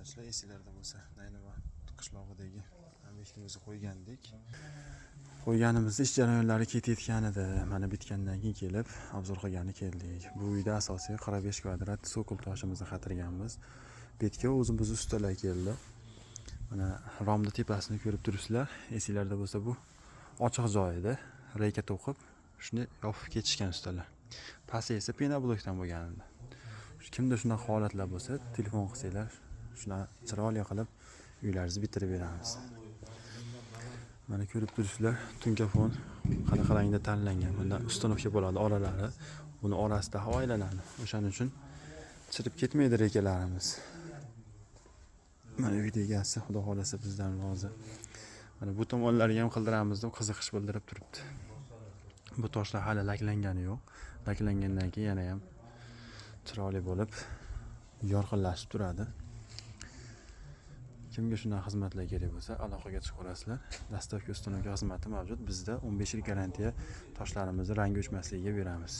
obunachilar esinglarda bo'lsa, Naynova qishlog'idagi obyektimizni qo'yganimizda ish jarayonlari ketayotganida mana bitgandan keyin kelib obzor qilgani keldik. Bu uyda asosiy 45 kvadrat sokol toshimizni qatirganmiz. Betga o'zimiz ustalar keldi. Mana romni tepasini ko'rib turibsizlar. Esinglarda bo'lsa bu ochiq joy edi. Reyka to'qib, shuni yopib ketishgan ustalar. Pasti esa penoblokdan bo'lgan edi. Kimda shunaqa holatlar bo'lsa, telefon qilsanglar, shuna chiroyli qilib uylaringizni bitirib beramiz. Mana ko'rib turibsizlar, tunkafon qanaqa rangda tanlangan. Bundan ustanovka bo'ladi oralari. Buni orasida havo aylanadi. O'shaning uchun chirib ketmaydi rekalarimiz. Mana uyda egasi, xudo xolasa bizdan rozi. Mana bu tomonlarga ham qildiramiz deb qiziqish bildirib turibdi. Bu toshlar hali laklangani yo'q. Laklangandan keyin yana ham chiroyli bo'lib yorqinlashib turadi. Kimga shunday xizmatlar kerak bo'lsa, aloqaga chiqib olasizlar. Dastavka ustunovka xizmati mavjud. Bizda 15 yil garantiya toshlarimizni rangi o'chmasligiga beramiz.